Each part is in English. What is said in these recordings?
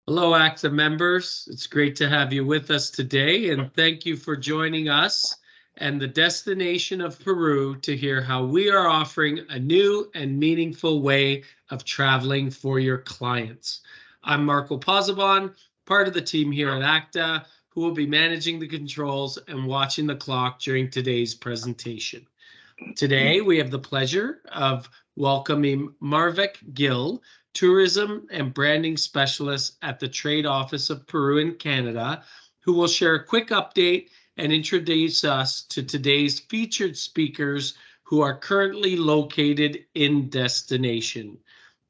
Hello, ACTA members. It's great to have you with us today, and thank you for joining us and the destination of Peru to hear how we are offering a new and meaningful way of traveling for your clients. I'm Marco Pozzebon, part of the team here at ACTA, who will be managing the controls and watching the clock during today's presentation. Today, we have the pleasure of welcoming Marvik Gill, Tourism and Branding Specialist at the Trade Office of Peru and Canada, who will share a quick update and introduce us to today's featured speakers who are currently located in destination.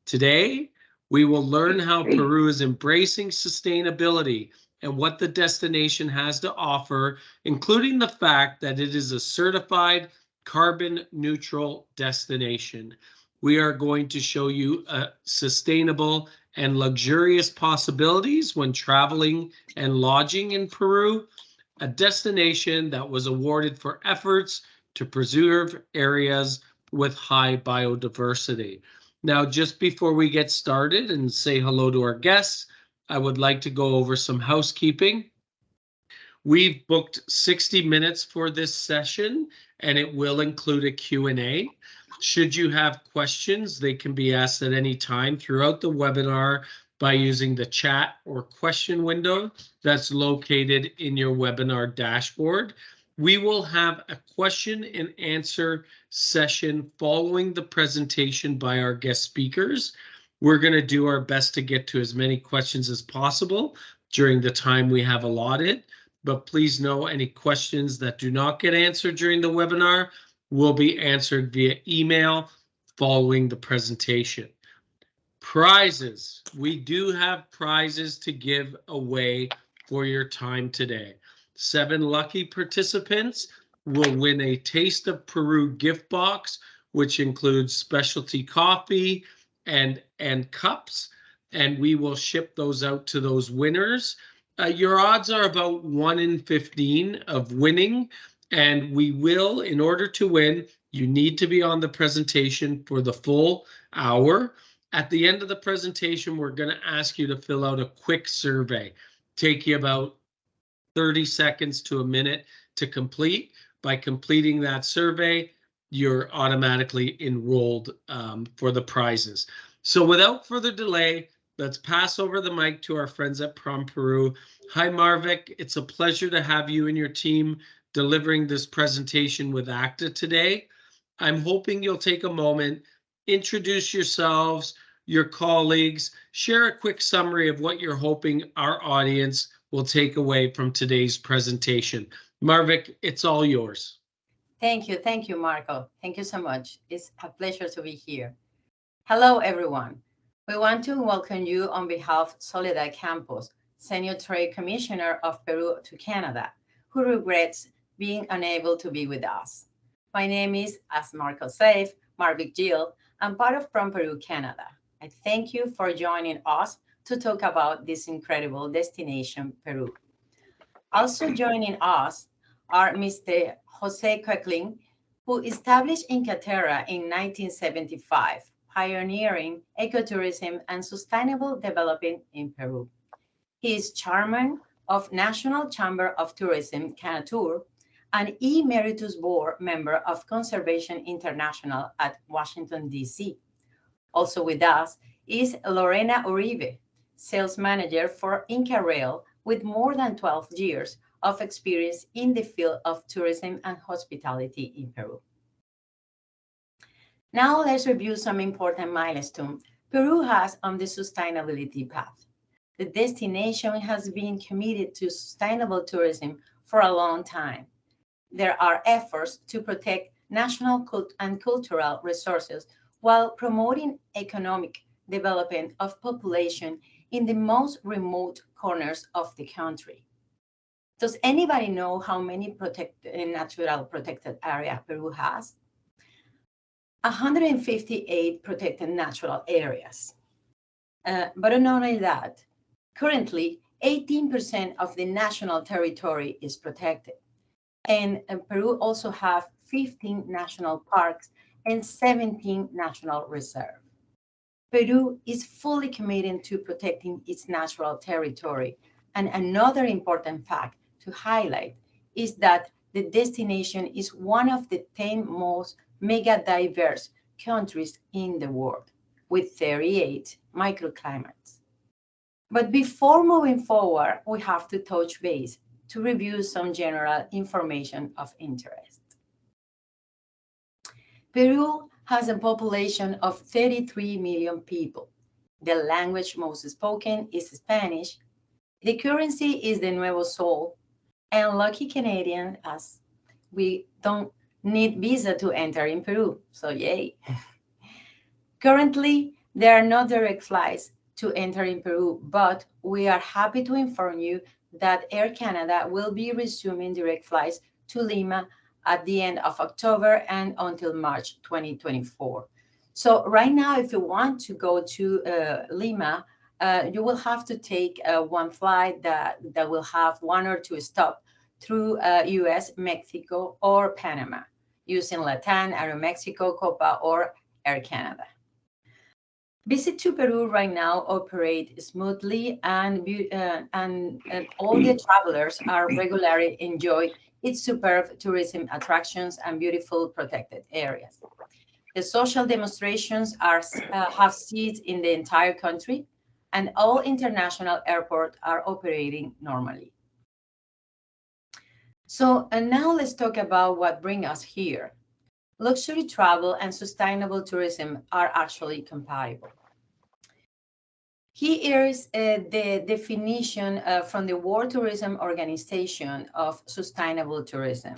Today, we will learn how Peru is embracing sustainability and what the destination has to offer, including the fact that it is a certified carbon neutral destination. We are going to show you sustainable and luxurious possibilities when traveling and lodging in Peru, a destination that was awarded for efforts to preserve areas with high biodiversity. Now, just before we get started and say hello to our guests, I would like to go over some housekeeping. We've booked 60 minutes for this session, and it will include a Q&A. Should you have questions, they can be asked at any time throughout the webinar by using the chat or question window that's located in your webinar dashboard. We will have a question and answer session following the presentation by our guest speakers. We're going to do our best to get to as many questions as possible during the time we have allotted. But please know any questions that do not get answered during the webinar will be answered via email following the presentation. Prizes. We do have prizes to give away for your time today. 7 lucky participants will win a Taste of Peru gift box, which includes specialty coffee and cups, and we will ship those out to those winners. Your odds are about 1 in 15 of winning, and we will, in order to win, you need to be on the presentation for the full hour. At the end of the presentation, we're going to ask you to fill out a quick survey. Take you about 30 seconds to a minute to complete. By completing that survey, you're automatically enrolled for the prizes. So without further delay, let's pass over the mic to our friends at Promperu. Hi, Marvik. It's a pleasure to have you and your team delivering this presentation with ACTA today. I'm hoping you'll take a moment, introduce yourselves, your colleagues, share a quick summary of what you're hoping our audience will take away from today's presentation. Marvik, it's all yours. Thank you, Marco. Thank you so much. It's a pleasure to be here. Hello, everyone. We want to welcome you on behalf of Soledad Campos, Senior Trade Commissioner of Peru to Canada, who regrets being unable to be with us. My name is, as Marco said, Marvik Gill. I'm part of Promperu, Canada. I thank you for joining us to talk about this incredible destination, Peru. Also joining us are Mr. Jose Coeckling, who established Incatera in 1975, pioneering ecotourism and sustainable development in Peru. He is chairman of National Chamber of Tourism, Canatur, and Emeritus Board member of Conservation International at Washington, D.C. Also with us is Lorena Uribe, sales manager for Inca Rail, with more than 12 years of experience in the field of tourism and hospitality in Peru. Now let's review some important milestones Peru has on the sustainability path. The destination has been committed to sustainable tourism for a long time. There are efforts to protect national and cultural resources while promoting economic development of population in the most remote corners of the country. Does anybody know how many natural protected areas Peru has? 158 protected natural areas. But not only that, currently 18% of the national territory is protected. And Peru also has 15 national parks and 17 national reserves. Peru is fully committed to protecting its natural territory. And another important fact to highlight is that the destination is one of the 10 most mega diverse countries in the world, with 38 microclimates. But before moving forward, we have to touch base to review some general information of interest. Peru has a population of 33 million people. The language most spoken is Spanish. The currency is the Nuevo Sol. And lucky Canadian, as we don't need visa to enter in Peru. So yay. Currently, there are no direct flights to enter in Peru, but we are happy to inform you that Air Canada will be resuming direct flights to Lima at the end of October and until March 2024. So right now, if you want to go to Lima, you will have to take one flight that will have one or two stops through US, Mexico, or Panama using LATAM, Aeromexico, Copa, or Air Canada. Visit to Peru right now operate smoothly and all the travelers are regularly enjoy its superb tourism attractions and beautiful protected areas. The social demonstrations have ceased in the entire country and all international airports are operating normally. So and now let's talk about what brings us here. Luxury travel and sustainable tourism are actually compatible. Here is the definition from the World Tourism Organization of sustainable tourism.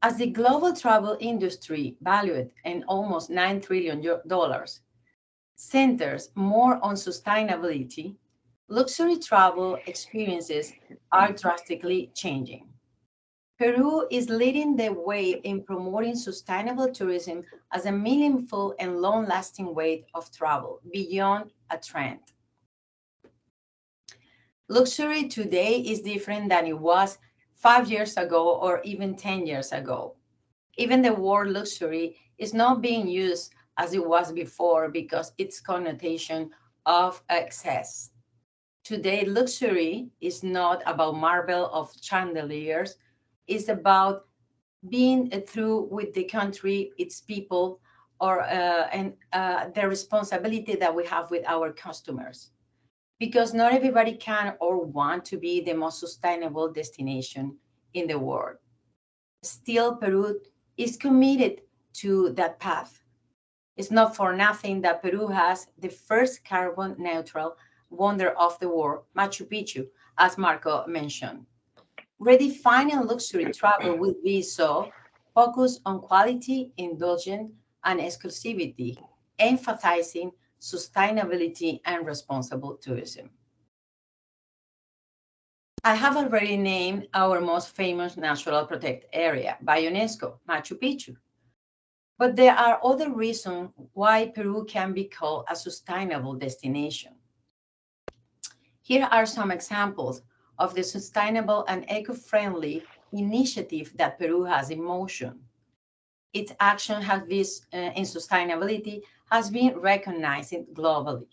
As the global travel industry, valued in almost $9 trillion, centers more on sustainability, luxury travel experiences are drastically changing. Peru is leading the way in promoting sustainable tourism as a meaningful and long-lasting way of travel beyond a trend. Luxury today is different than it was 5 years ago or even 10 years ago. Even the word luxury is not being used as it was before because its connotation of excess. Today, luxury is not about marble of chandeliers. It's about being through with the country, its people, and the responsibility that we have with our customers. Because not everybody can or want to be the most sustainable destination in the world. Still, Peru is committed to that path. It's not for nothing that Peru has the first carbon neutral wonder of the world, Machu Picchu, as Marco mentioned. Redefining luxury travel will be so focused on quality, indulgence, and exclusivity, emphasizing sustainability and responsible tourism. I have already named our most famous natural protected area by UNESCO, Machu Picchu. But there are other reasons why Peru can be called a sustainable destination. Here are some examples of the sustainable and eco-friendly initiative that Peru has in motion. Its action in sustainability has been recognized globally.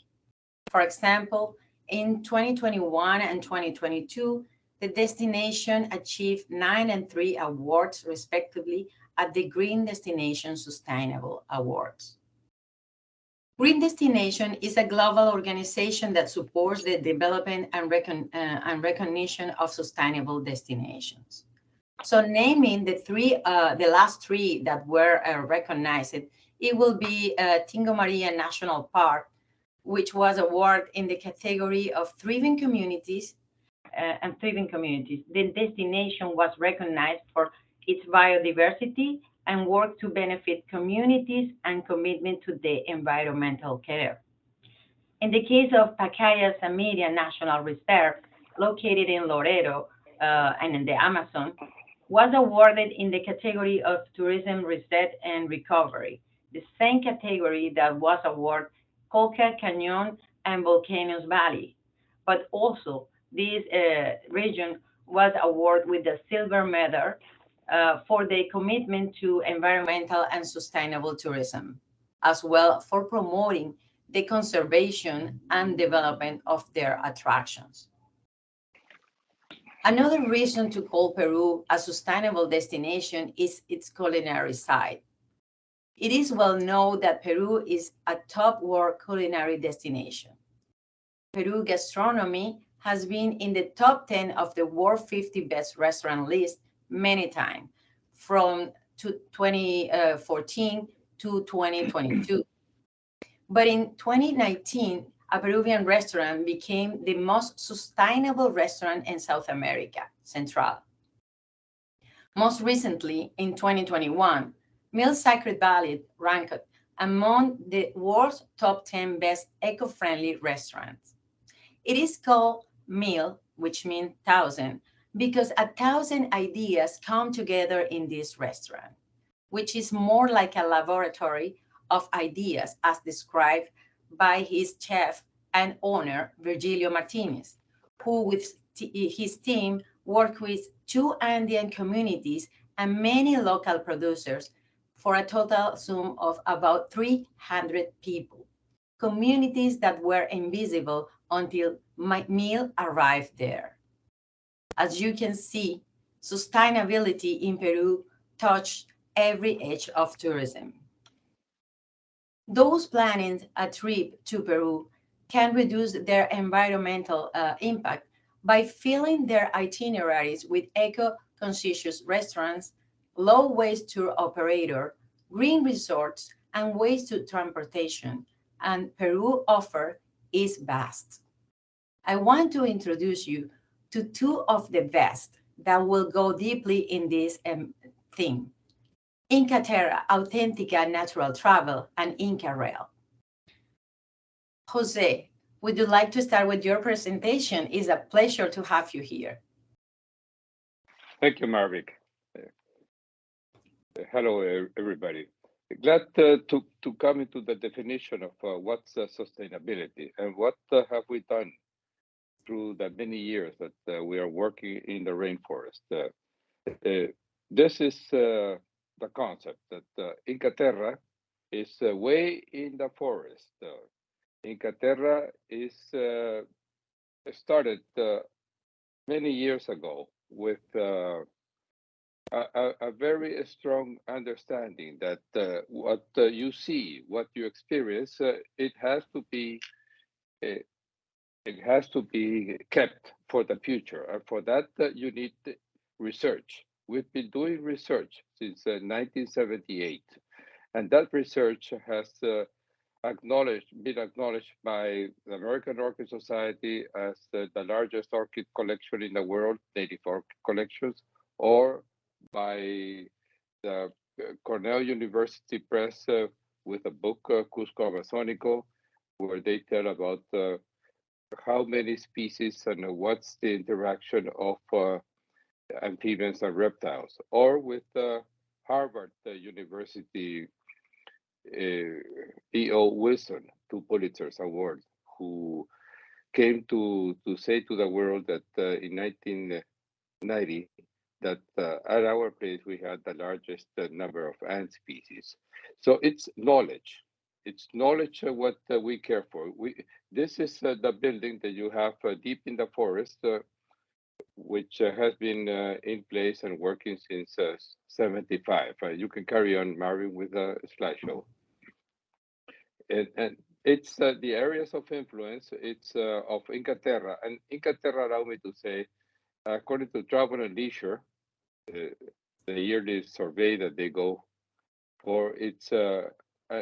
For example, in 2021 and 2022, the destination achieved 9 and 3 awards, respectively, at the Green Destination Sustainable Awards. Green Destination is a global organization that supports the development and recognition of sustainable destinations. So naming the last three that were recognized, it will be Tingo Maria National Park, which was awarded in the category of thriving communities and thriving communities. The destination was recognized for its biodiversity and work to benefit communities and commitment to the environmental care. In the case of Pacaya Samiria National Reserve, located in Loreto and in the Amazon, was awarded in the category of tourism reset and recovery, the same category that was awarded Colca Canyon and Volcanoes Valley. But also, this region was awarded with the silver medal for their commitment to environmental and sustainable tourism. as well for promoting the conservation and development of their attractions. Another reason to call Peru a sustainable destination is its culinary side. It is well known that Peru is a top world culinary destination. Peru gastronomy has been in the top 10 of the world 50 best restaurant list many times, from 2014 to 2022. But in 2019, a Peruvian restaurant became the most sustainable restaurant in South America, Central. Most recently, in 2021, Meal Sacred Valley ranked among the world's top 10 best eco-friendly restaurants. It is called Meal, which means 1,000, because 1,000 ideas come together in this restaurant, which is more like a laboratory of ideas as described by his chef and owner, Virgilio Martinez, who with his team worked with 2 Andean communities and many local producers for a total sum of about 300 people, communities that were invisible until my meal arrived there. As you can see, sustainability in Peru touched every edge of tourism. Those planning a trip to Peru can reduce their environmental impact by filling their itineraries with eco-conscious restaurants, low-waste tour operator, green resorts, and waste to transportation. And Peru offer is vast. I want to introduce you to 2 of the best that will go deeply in this theme. Inca Terra, Authentica Natural Travel, and Inca Rail. Jose, would you like to start with your presentation? It's a pleasure to have you here. Thank you, Marvick. Hello, everybody. Glad to come into the definition of what's sustainability and what have we done through the many years that we are working in the rainforest. This is the concept that Inca Terra is way in the forest. Inca Terra is started many years ago with a very strong understanding that what you see, what you experience, it has to be kept for the future. And for that, you need research. We've been doing research since 1978, and that research has been acknowledged by the American Orchid Society as the largest orchid collection in the world, native orchid collections, or by the Cornell University Press with a book, Cusco Amazonico, where they tell about how many species and what's the interaction of amphibians and reptiles, or with Harvard University E.O. Wilson, 2 Pulitzer Awards, who came to say to the world that in 1990, that at our place we had the largest number of ant species. So it's knowledge. It's knowledge what we care for. This is the building that you have deep in the forest, which has been in place and working since 75. You can carry on, Marvin, with a slideshow. And it's the areas of influence. It's of Inca Terra. And Inca Terra, allow me to say, according to Travel and Leisure, the yearly survey that they go for, it's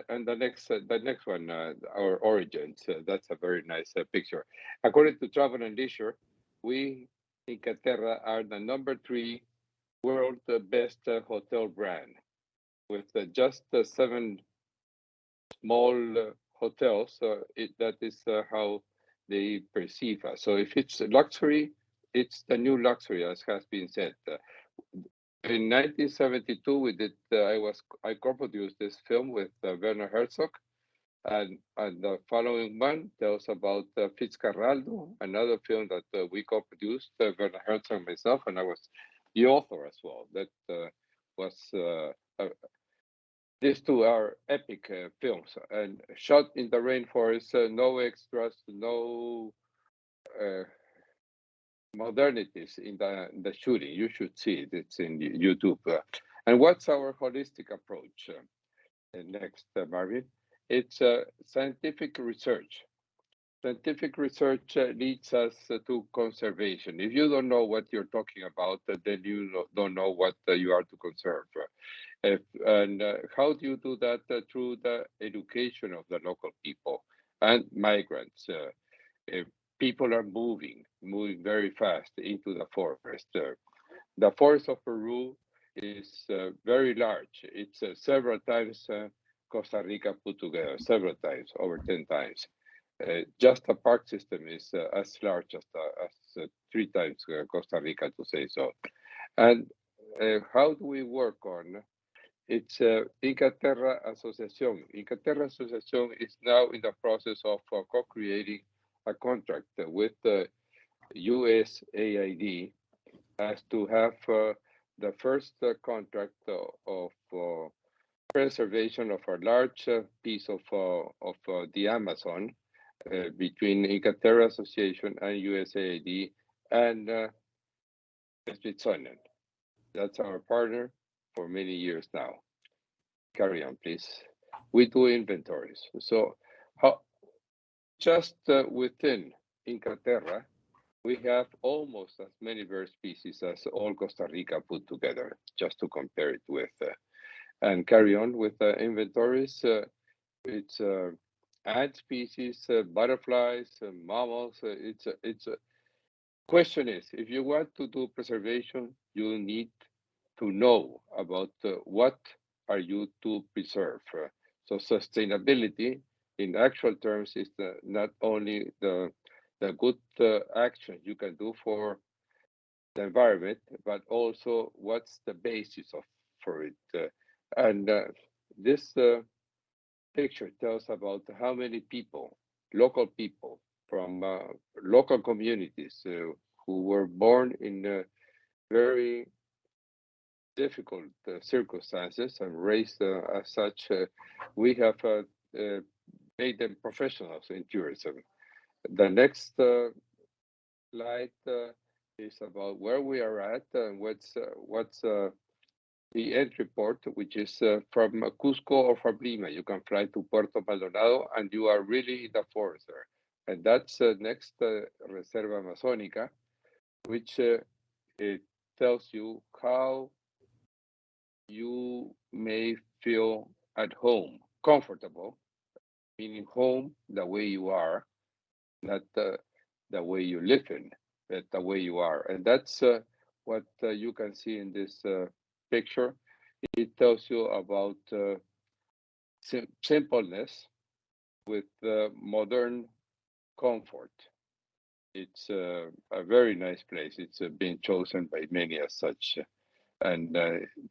and the next one, our origins. That's a very nice picture. According to Travel and Leisure, we Inca Terra are the #3 world best hotel brand, with just 7 small hotels. That is how they perceive us. So if it's luxury, it's the new luxury, as has been said. In 1972, we did. I co-produced this film with Werner Herzog, and the following one tells about Fitzcarraldo, another film that we co-produced, Werner Herzog and myself, and I was the author as well. That was these two are epic films and shot in the rainforest, no extras, no modernities in the shooting. You should see it, it's in YouTube. And what's our holistic approach? Next, Marvin. It's scientific research. Scientific research leads us to conservation. If you don't know what you're talking about, then you don't know what you are to conserve. And how do you do that? Through the education of the local people and migrants. If people are moving very fast into the forest. The forest of Peru is very large. It's several times Costa Rica put together, several times, over 10 times. Just the park system is as large as 3 times Costa Rica, to say so. And how do we work on? It's Inca Terra Association. Inca Terra Association is now in the process of co-creating a contract with the USAID as to have the first contract of preservation of a large piece of the Amazon between Inca Terra Association and USAID and the Smithsonian. That's our partner for many years now. Carry on, please. We do inventories. So just within Inca Terra, we have almost as many bird species as all Costa Rica put together, just to compare it with. And carry on with inventories. It's ant species, butterflies, mammals. It's a question is, if you want to do preservation, you need to know about what are you to preserve. So sustainability in actual terms is not only the good action you can do for the environment, but also what's the basis for it. And this picture tells about how many people, local people from local communities who were born in very difficult circumstances and raised as such, we have made them professionals in tourism. The next slide is about where we are at and what's the entry port, which is from Cusco or from Lima. You can fly to Puerto Maldonado and you are really in the forest there. And that's next Reserva Amazonica, which it tells you how you may feel at home, comfortable, meaning home the way you are, not the way you live in, but the way you are. And that's what you can see in this picture. It tells you about simpleness with modern comfort. It's a very nice place. It's been chosen by many as such. And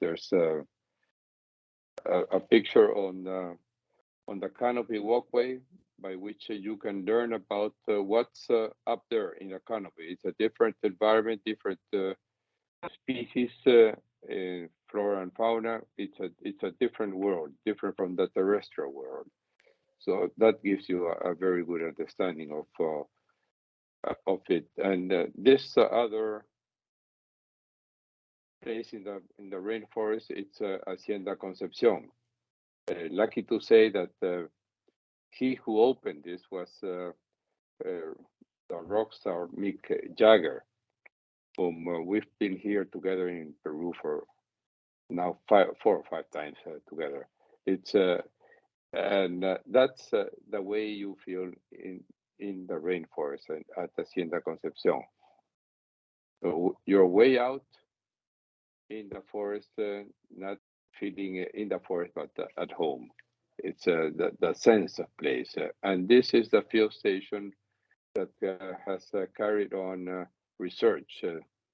there's a picture on the canopy walkway by which you can learn about what's up there in the canopy. It's a different environment, different species, flora and fauna. It's a different world, different from the terrestrial world. So that gives you a very good understanding of it. And this other place in the rainforest, it's Hacienda Concepcion. Lucky to say that he who opened this was the rock star Mick Jagger, whom we've been here together in Peru for now 4 or 5 times together. It's and that's the way you feel in the rainforest at Hacienda Concepcion. So you're way out in the forest, not feeling in the forest, but at home. It's the sense of place. And this is the field station that has carried on research,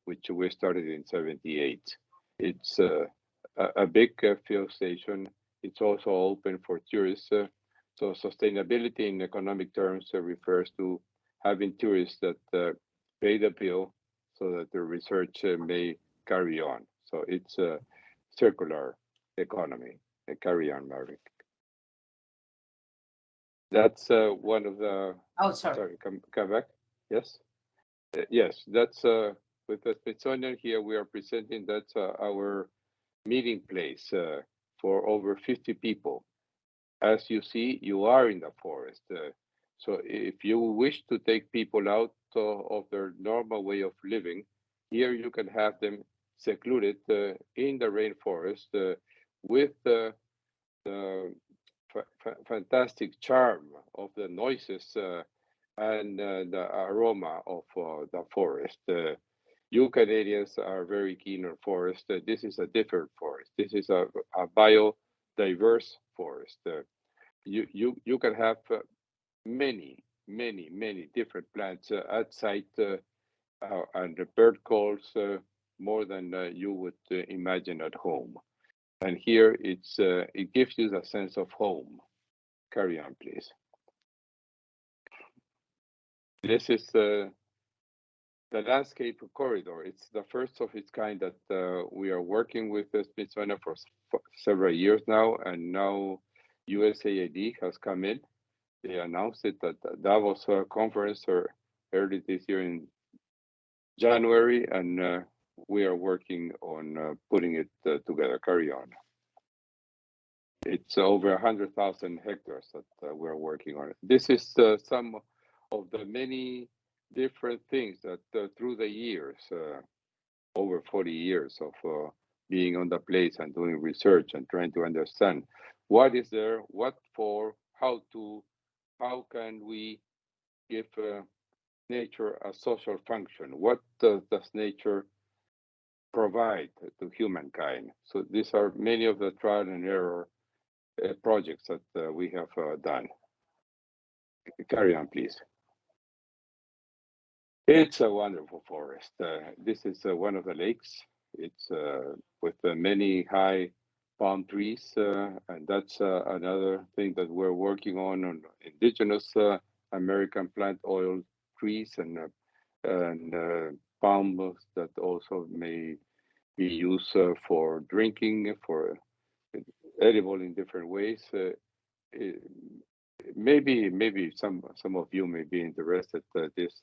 which we started in '78. It's a big field station. It's also open for tourists. So sustainability in economic terms refers to having tourists that pay the bill so that the research may carry on. So it's a circular economy. Carry on, Mary. That's one of the. Oh, sorry. Sorry, come back. Yes. Yes, that's with the Smithsonian here. We are presenting that's our meeting place for over 50 people. As you see, you are in the forest. So if you wish to take people out of their normal way of living, here you can have them secluded in the rainforest with the fantastic charm of the noises and the aroma of the forest. You Canadians are very keen on forest. This is a different forest. This is a biodiverse forest. You can have many different plants outside and the bird calls more than you would imagine at home. And here it gives you a sense of home. Carry on, please. This is the landscape corridor. It's the first of its kind that we are working with the Smithsonian for several years now, and now USAID has come in. They announced it at the Davos conference early this year in January, and we are working on putting it together. Carry on. It's over 100,000 hectares that we're working on. This is some of the many different things that through the years, over 40 years of being on the place and doing research and trying to understand what is there, what for, how can we give nature a social function? What does nature provide to humankind? So these are many of the trial and error projects that we have done. Carry on, please. It's a wonderful forest. This is one of the lakes. It's with many high palm trees, and that's another thing that we're working on indigenous American plant oil trees and palms that also may be used for drinking, for edible in different ways. Maybe some of you may be interested. This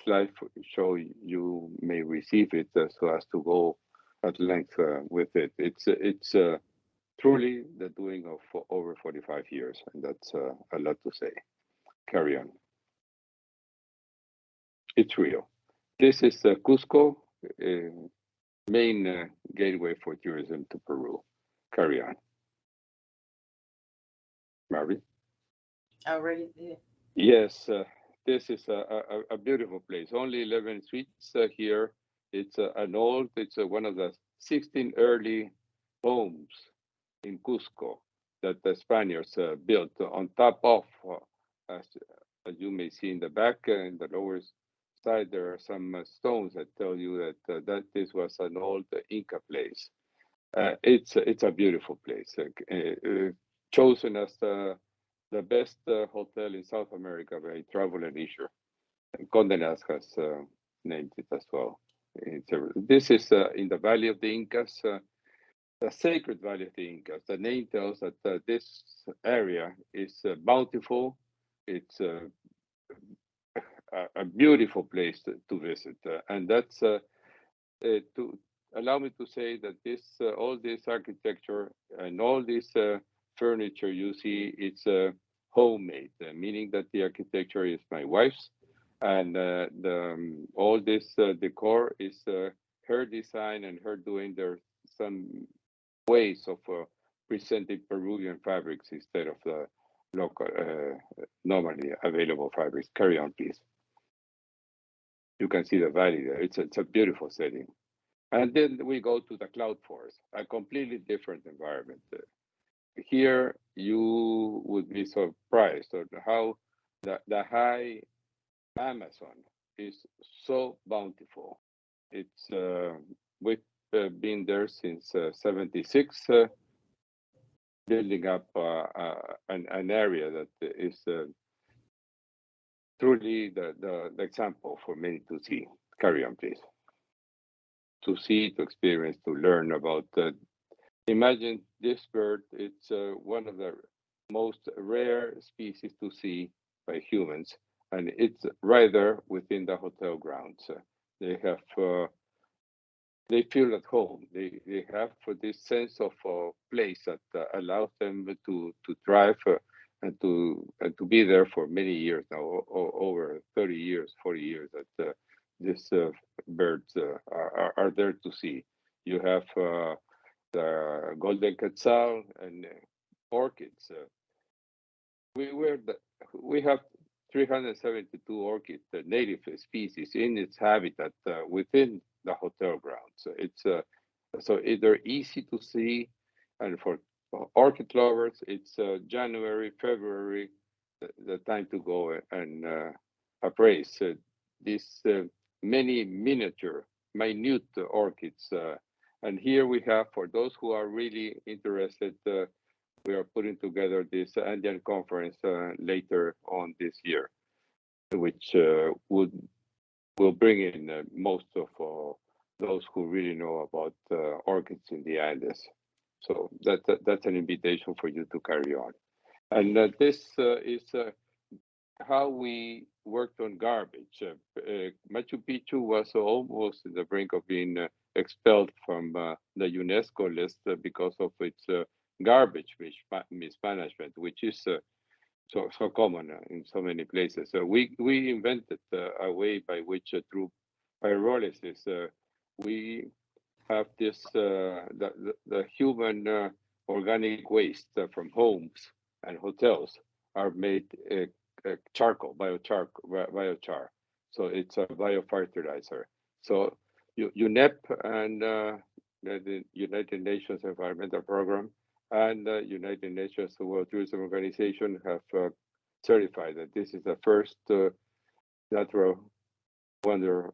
slide show you may receive it so as to go at length with it. It's truly the doing of over 45 years, and that's a lot to say. Carry on. It's real. This is Cusco, main gateway for tourism to Peru. Carry on. Mary? Already did. Yes, this is a beautiful place. Only 11 streets here. It's it's one of the 16 early homes in Cusco that the Spaniards built on top of, as you may see in the back, in the lower side, there are some stones that tell you that this was an old Inca place. It's a beautiful place, chosen as the best hotel in South America by Travel and Leisure. And Condé Nast has named it as well. This is in the Valley of the Incas, the sacred Valley of the Incas. The name tells that this area is bountiful. It's a beautiful place to visit, and that's to allow me to say that this all this architecture and all this furniture you see, it's homemade, meaning that the architecture is my wife's, and all this decor is her design and her doing. There's some ways of presenting Peruvian fabrics instead of the local, normally available fabrics. Carry on, please. You can see the valley there. It's a beautiful setting. And then we go to the cloud forest, a completely different environment. Here you would be surprised at how the high Amazon is so bountiful. It's we've been there since 76, building up an area that is truly the example for many to see. Carry on, please. To see, to experience, to learn about Imagine this bird, it's one of the most rare species to see by humans, and it's right there within the hotel grounds. They have, they feel at home. They have this sense of place that allows them to thrive and to be there for many years now, over 30 years, 40 years that these birds are there to see. You have the golden quetzal and orchids. We have 372 orchid native species in its habitat within the hotel grounds. They're easy to see, and for orchid lovers, it's January, February, the time to go and appraise these many miniature, minute orchids. And here we have, for those who are really interested, we are putting together this Andean conference later on this year, which will bring in most of those who really know about orchids in the Andes. So that's an invitation for you to carry on. And this is how we worked on garbage. Machu Picchu was almost in the brink of being expelled from the UNESCO list because of its garbage mismanagement, which is so common in so many places. So we invented a way by which through pyrolysis we have this the human organic waste from homes and hotels are made charcoal, biochar. So it's a biofertilizer. So UNEP and the United Nations Environmental Program and the United Nations World Tourism Organization have certified that this is the first natural wonder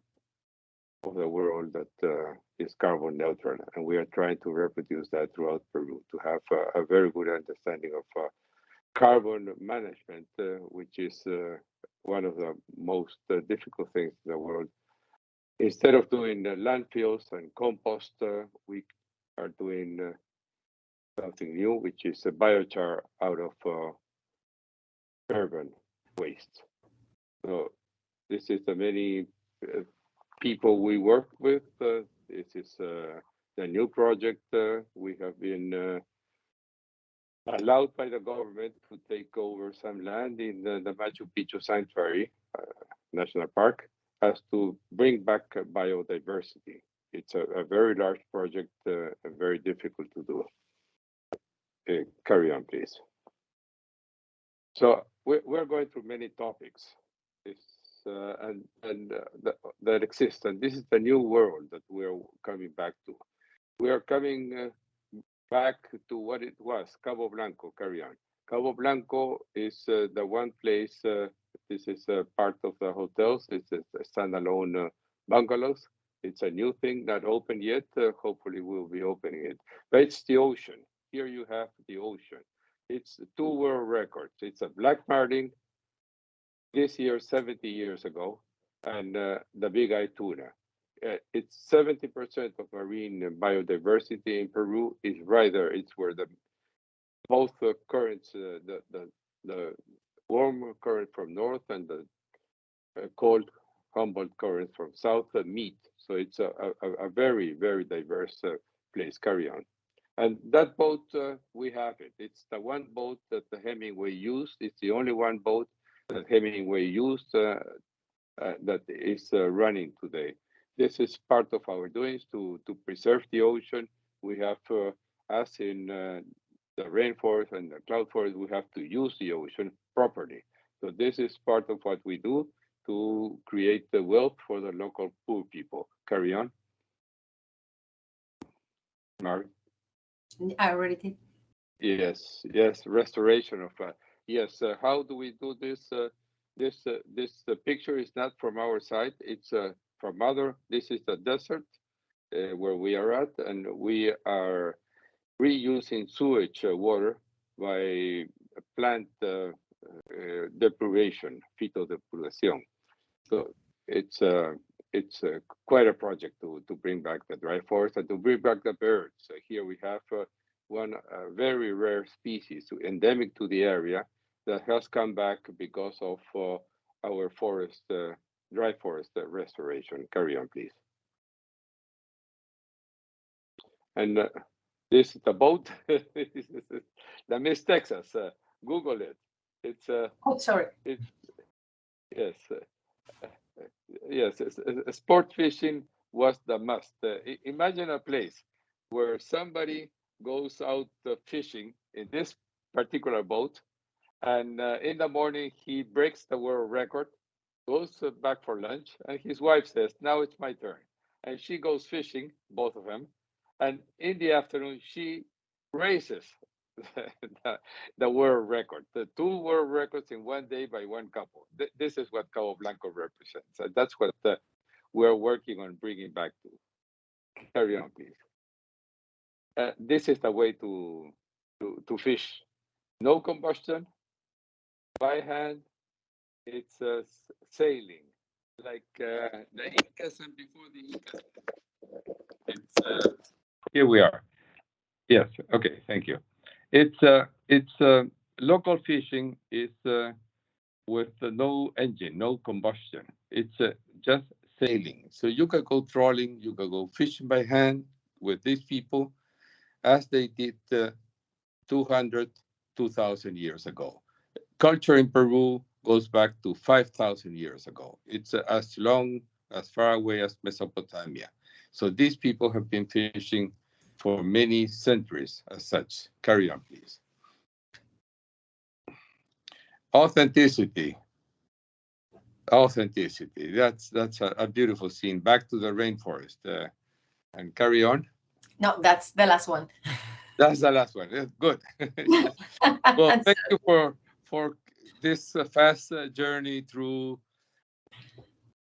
of the world that is carbon neutral, and we are trying to reproduce that throughout Peru to have a very good understanding of carbon management, which is one of the most difficult things in the world. Instead of doing landfills and compost, we are doing something new, which is a biochar out of urban waste. So this is the many people we work with. This is the new project. We have been allowed by the government to take over some land in the Machu Picchu Sanctuary National Park as to bring back biodiversity. It's a very large project, very difficult to do. Carry on, please. So we're going through many topics that exist, and this is the new world that we're coming back to. We are coming back to what it was, Cabo Blanco. Carry on. Cabo Blanco is the one place. This is part of the hotels. It's a standalone bungalows. It's a new thing, not open yet. Hopefully, we'll be opening it. But it's the ocean. Here you have the ocean. It's 2 world records. It's a black marlin this year, 70 years ago, and the big-eye tuna. It's 70% of marine biodiversity in Peru is right there. It's where both the currents, the warm current from north and the cold Humboldt current from south meet. So it's a very, very diverse place. Carry on. And that boat, we have it. It's the one boat that the Hemingway used. It's the only one boat that Hemingway used that is running today. This is part of our doings to preserve the ocean. We have, as in the rainforest and the cloud forest, we have to use the ocean properly. So this is part of what we do to create the wealth for the local poor people. Carry on. Mark? I already did. Yes, restoration of yes. How do we do this? This picture is not from our side. It's from other. This is the desert where we are at, and we are reusing sewage water by plant depuration, phytodepuración. So it's quite a project to bring back the dry forest and to bring back the birds. Here we have one very rare species, endemic to the area, that has come back because of our forest, dry forest restoration. Carry on, please. And this is the boat. This is the Miss Texas. Google it. It's Oh, sorry. It's yes, yes. Sport fishing was the must. Imagine a place where somebody goes out fishing in this particular boat, and in the morning he breaks the world record, goes back for lunch, and his wife says, "Now it's my turn," and she goes fishing, both of them, and in the afternoon she races the world record, the two world records in one day by one couple. This is what Cabo Blanco represents, and that's what we're working on bringing back to. Carry on, please. This is the way to fish. No combustion, by hand. It's sailing, like the Incas and before the Incas. It's here we are. Yes. Okay. Thank you. It's local fishing is with no engine, no combustion. It's just sailing. So you can go trawling, you can go fishing by hand with these people, as they did 200, 2,000 years ago. Culture in Peru goes back to 5,000 years ago. It's as far away as Mesopotamia. So these people have been fishing for many centuries as such. Carry on, please. Authenticity. Authenticity. That's a beautiful scene. Back to the rainforest. And carry on. No, that's the last one. That's the last one. Good. Well, thank you for this fast journey through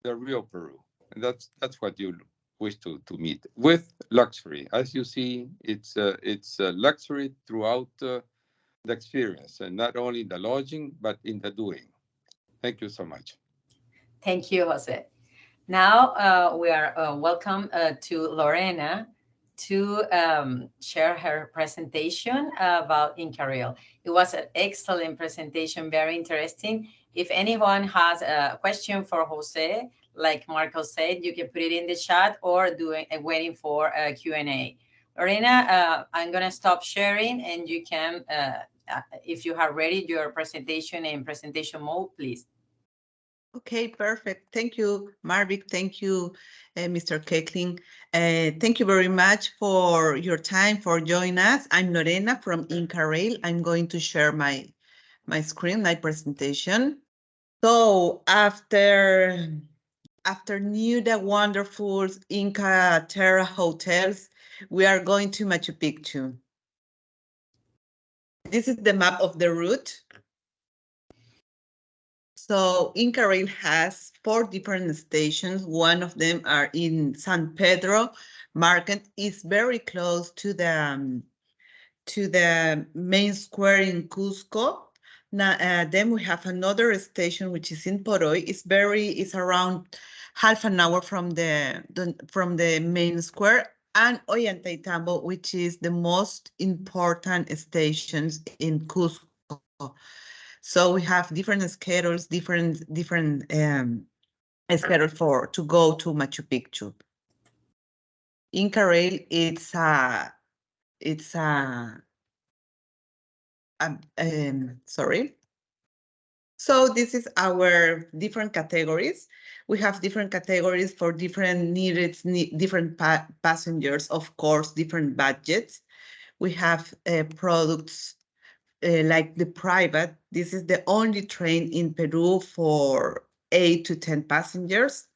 the real Peru. And that's what you wish to meet with luxury. As you see, it's luxury throughout the experience, and not only in the lodging, but in the doing. Thank you so much. Thank you, Jose. Now we are welcome to Lorena to share her presentation about Inca Rail. It was an excellent presentation, very interesting. If anyone has a question for Jose, like Marco said, you can put it in the chat or waiting for a Q&A. Lorena, I'm going to stop sharing, and you can, if you have ready your presentation in presentation mode, please. Okay, perfect. Thank you, Marvick. Thank you, Mr. Keckling. Thank you very much for your time, for joining us. I'm Lorena from Inca Rail. I'm going to share my screen, my presentation. So after new the wonderful Inca Terra hotels, we are going to Machu Picchu. This is the map of the route. So Inca Rail has 4 different stations. One of them are in San Pedro Market. Is very close to the main square in Cusco. Now, then we have another station which is in Poroy. It's around half an hour from the main square, and Ollantaytambo, which is the most important stations in Cusco. So we have different schedules, different schedule to go to Machu Picchu. Inca Rail, sorry. So this is our different categories. We have different categories for different needs, different passengers, of course, different budgets. We have products like the private. This is the only train in Peru for 8 to 10 passengers.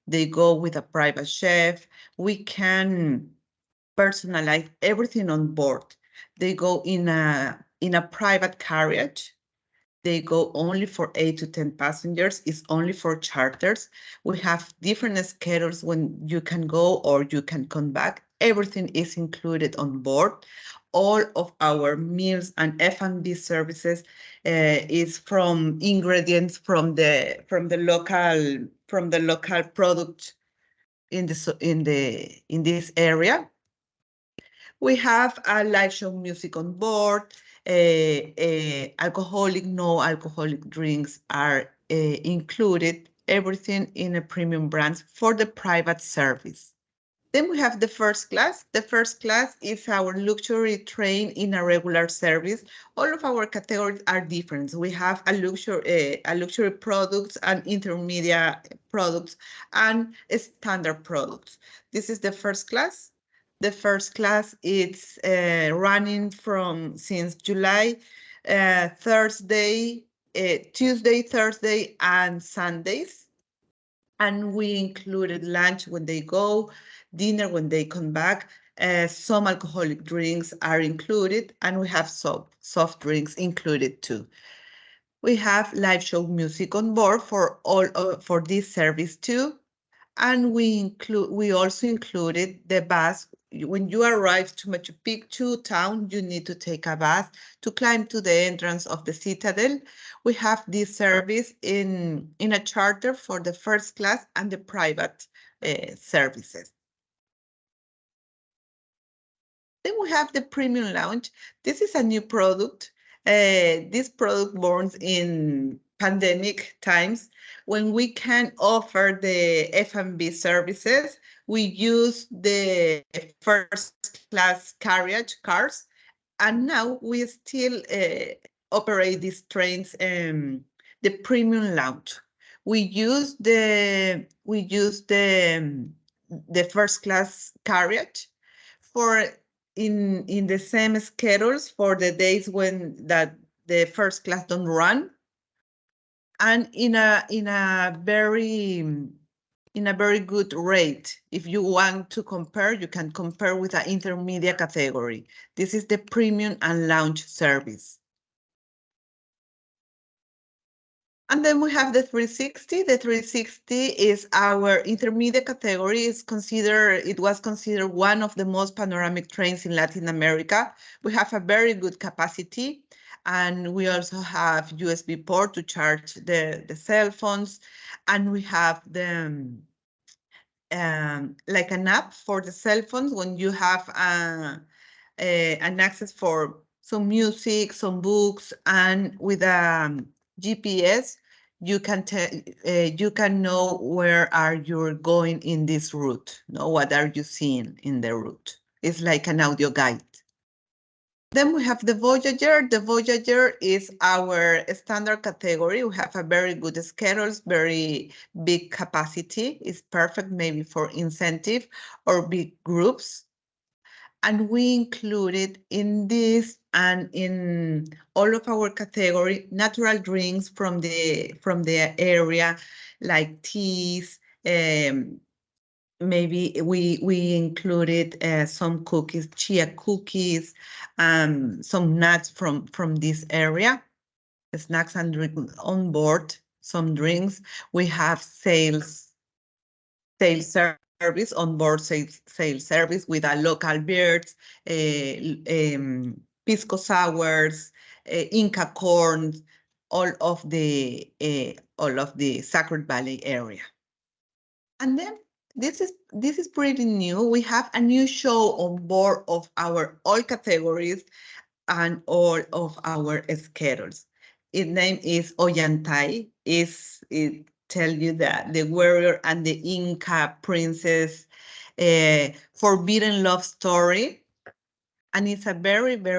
They go with a private chef. We can personalize everything on board. They go in a private carriage. They go only for 8 to 10 passengers. It's only for charters. We have different schedules when you can go or you can come back. Everything is included on board. All of our meals and F&B services is from ingredients from the local product in this area. We have a live show music on board. Alcoholic, no alcoholic drinks are included. Everything in a premium brand for the private service. Then we have the first class. The first class is our luxury train in a regular service. All of our categories are different. We have a luxury products and intermediate products and standard products. This is the first class. The first class is running since July, Tuesday, Thursday, and Sundays. And we included lunch when they go, dinner when they come back. Some alcoholic drinks are included, and we have soft drinks included too. We have live show music on board for this service too. And we also included the bus. When you arrive to Machu Picchu town, you need to take a bus to climb to the entrance of the citadel. We have this service in a charter for the first class and the private services. Then we have the premium lounge. This is a new product. This product born in pandemic times when we can offer the F&B services. We use the first class carriage cars, and now we still operate these trains the premium lounge. We use the first class carriage for in the same schedules for the days when the first class don't run, and in a very good rate. If you want to compare, you can compare with an intermediate category. This is the premium and lounge service. And then we have the 360. The 360 is our intermediate category. It was considered one of the most panoramic trains in Latin America. We have a very good capacity, and we also have USB port to charge the cell phones, and we have the like an app for the cell phones when you have an access for some music, some books, and with GPS, you can know where are you going in this route. What are you seeing in the route? It's like an audio guide. Then we have the Voyager. The Voyager is our standard category. We have a very good schedules, very big capacity. It's perfect maybe for incentive or big groups. And we included in this and in all of our category natural drinks from the area, like teas. Maybe we included some cookies, chia cookies, some nuts from this area, snacks and drinks on board, some drinks. We have sales service on board, sales service with a local beers, pisco sours, Inca corn, all of the Sacred Valley area. And then this is pretty new. We have a new show on board of our all categories and all of our schedules. Its name is Ollantay. It tell you that the warrior and the Inca princess forbidden love story, and it's a very good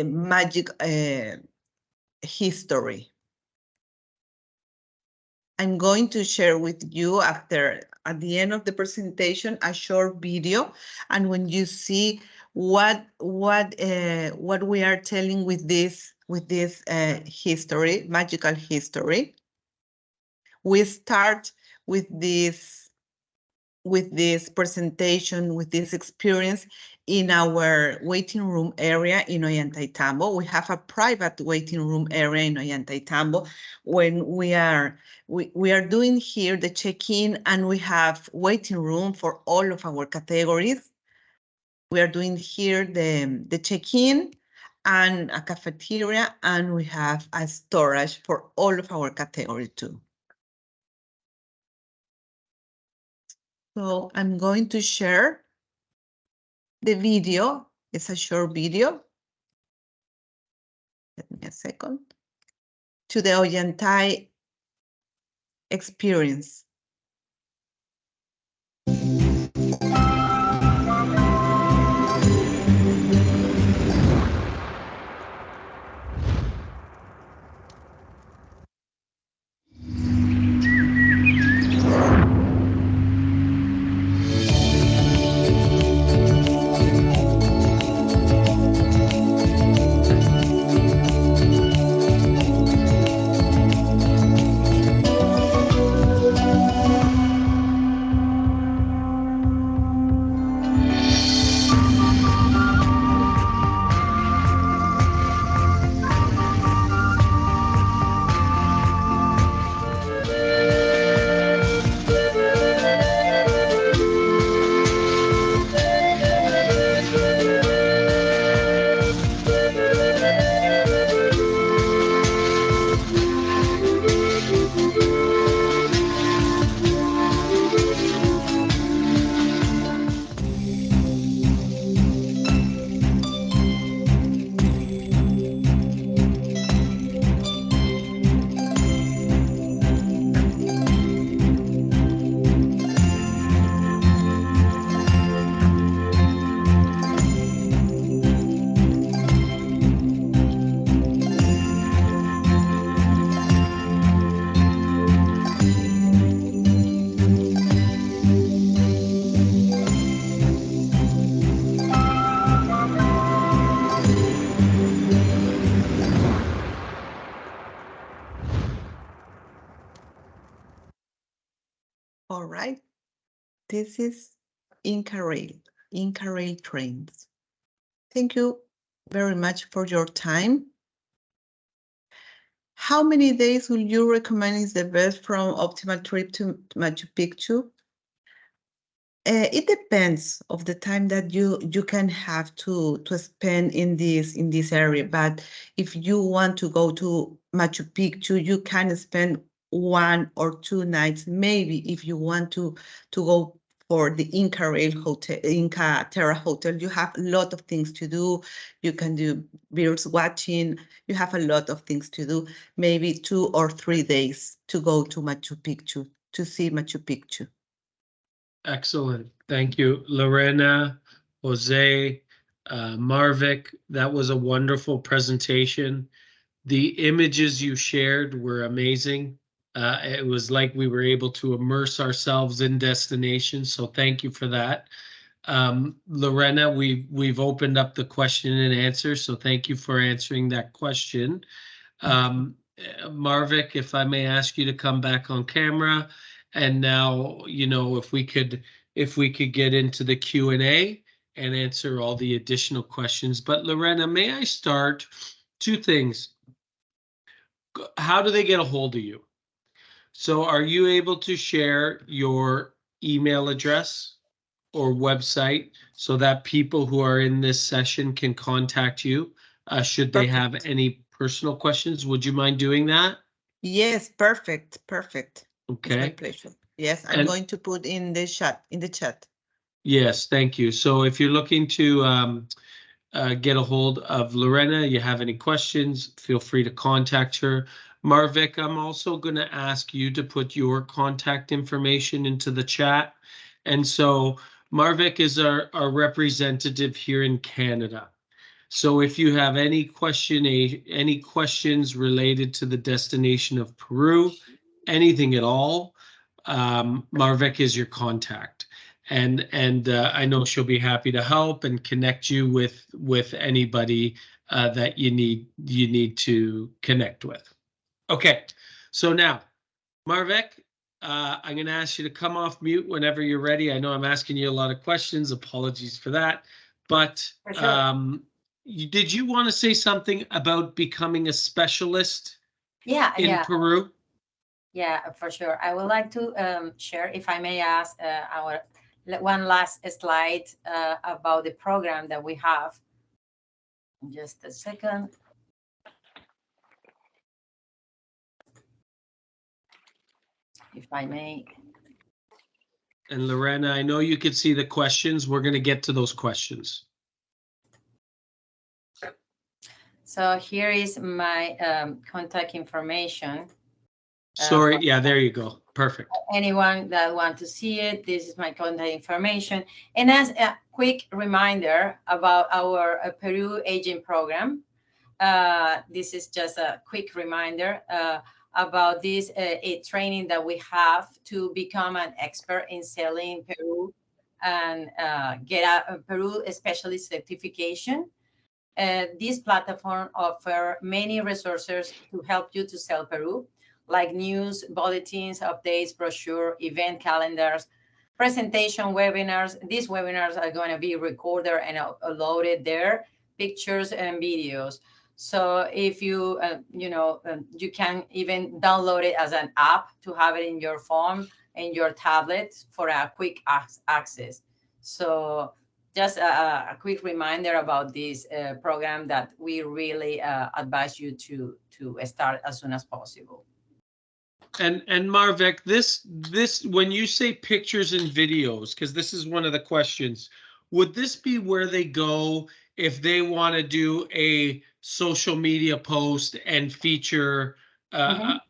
magic history. I'm going to share with you at the end of the presentation a short video, and when you see what we are telling with this history, magical history, we start with this presentation, with this experience in our waiting room area in Ollantaytambo. We have a private waiting room area in Ollantaytambo when we are doing here the check-in, and we have waiting room for all of our categories. We are doing here the check-in and a cafeteria, and we have a storage for all of our category too. So I'm going to share the video. It's a short video. Let me a second. To the Ollantay experience. All right. This is Inca Rail trains. Thank you very much for your time. How many days will you recommend is the best from optimal trip to Machu Picchu? It depends of the time that you can have to spend in this area. But if you want to go to Machu Picchu, you can spend 1 or 2 nights. Maybe if you want to go for the Inca Rail Hotel, Inca Terra Hotel, you have a lot of things to do. You can do birds watching. You have a lot of things to do. Maybe 2 or 3 days to go to Machu Picchu, to see Machu Picchu. Excellent. Thank you, Lorena, Jose, Marvick. That was a wonderful presentation. The images you shared were amazing. It was like we were able to immerse ourselves in destinations. So thank you for that. Lorena, we've opened up the question and answer. So thank you for answering that question. Marvick, if I may ask you to come back on camera. And now, you know, if we could get into the Q&A and answer all the additional questions. But Lorena, may I start? 2 things. How do they get a hold of you? So are you able to share your email address or website so that people who are in this session can contact you should they have any personal questions? Would you mind doing that? Yes, perfect. Okay. It's my pleasure. Yes, I'm going to put in the chat. Yes, thank you. So if you're looking to get a hold of Lorena, you have any questions, feel free to contact her. Marvick, I'm also going to ask you to put your contact information into the chat. And so Marvick is our representative here in Canada. So if you have any questions related to the destination of Peru, anything at all, Marvick is your contact. And I know she'll be happy to help and connect you with anybody that you need to connect with. Okay, so now, Marvick, I'm going to ask you to come off mute whenever you're ready. I know I'm asking you a lot of questions. Apologies for that. But For sure. did you want to say something about becoming a specialist in Peru? Yeah, for sure. I would like to share, if I may ask, our one last slide about the program that we have. Just a second. If I may. And Lorena, I know you could see the questions. We're going to get to those questions. So here is my contact information. Sorry, yeah, there you go. Perfect. Anyone that want to see it, this is my contact information. And as a quick reminder about our Peru aging program, this is just a quick reminder about this training that we have to become an expert in selling in Peru and get a Peru specialist certification. This platform offers many resources to help you to sell Peru, like news, bulletins, updates, brochure, event calendars, presentation webinars. These webinars are going to be recorded and uploaded there, pictures and videos. So if you, you can even download it as an app to have it in your phone and your tablet for a quick access. So just a quick reminder about this program that we really advise you to start as soon as possible. And Marvek, this when you say pictures and videos, because this is one of the questions, would this be where they go if they want to do a social media post and feature a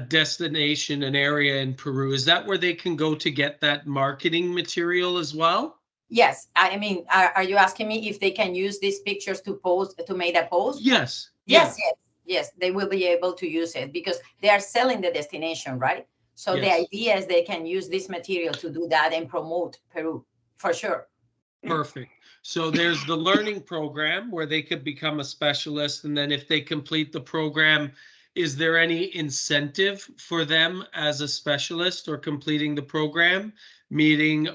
destination, an area in Peru? Is that where they can go to get that marketing material as well? Yes, I mean, are you asking me if they can use these pictures to make a post? Yes. Yes, yes. Yes, they will be able to use it because they are selling the destination, right? So Yes. The idea is they can use this material to do that and promote Peru, for sure. Perfect. So there's the learning program where they could become a specialist. And then if they complete the program, is there any incentive for them as a specialist or completing the program? Meaning, is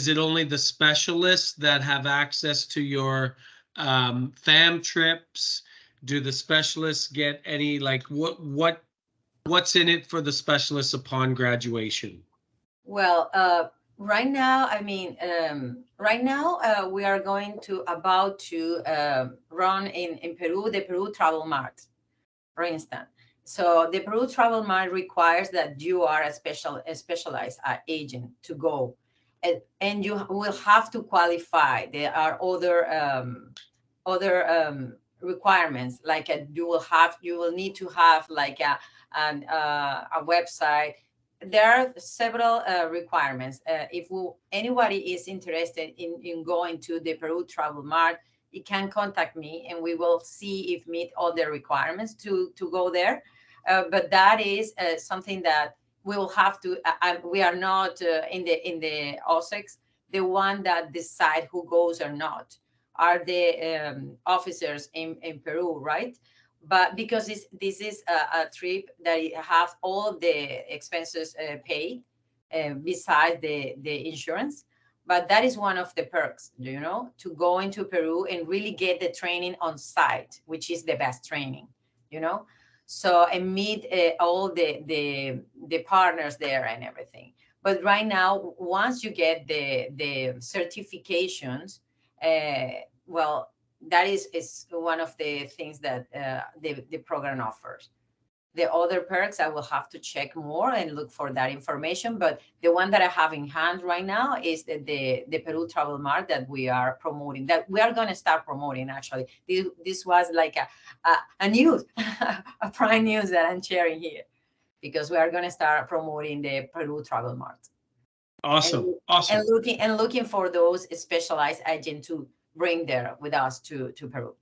it only the specialists that have access to your fam trips? Do the specialists get any, like, what's in it for the specialists upon graduation? Well, right now, I mean, we are about to run in Peru, the Peru Travel Mart, for instance. So the Peru Travel Mart requires that you are a specialized agent to go, and you will have to qualify. There are other requirements, like you will need to have like a website. There are several requirements. If anybody is interested in going to the Peru Travel Mart, you can contact me and we will see if meet all the requirements to go there. But that is something that we will have to. We are not in the OSEX, the one that decide who goes or not. Are the officers in Peru, right? But because this is a trip that has all the expenses paid besides the insurance. But that is one of the perks, to go into Peru and really get the training on site, which is the best training, So, and meet all the partners there and everything. But right now, once you get the certifications, well, that is one of the things that the program offers. The other perks, I will have to check more and look for that information. But the one that I have in hand right now is the Peru Travel Mart that we are promoting, that we are going to start promoting, actually. This was like a news, a prime news that I'm sharing here, because we are going to start promoting the Peru Travel Mart. Awesome. And looking for those specialized agents to bring there with us to Peru.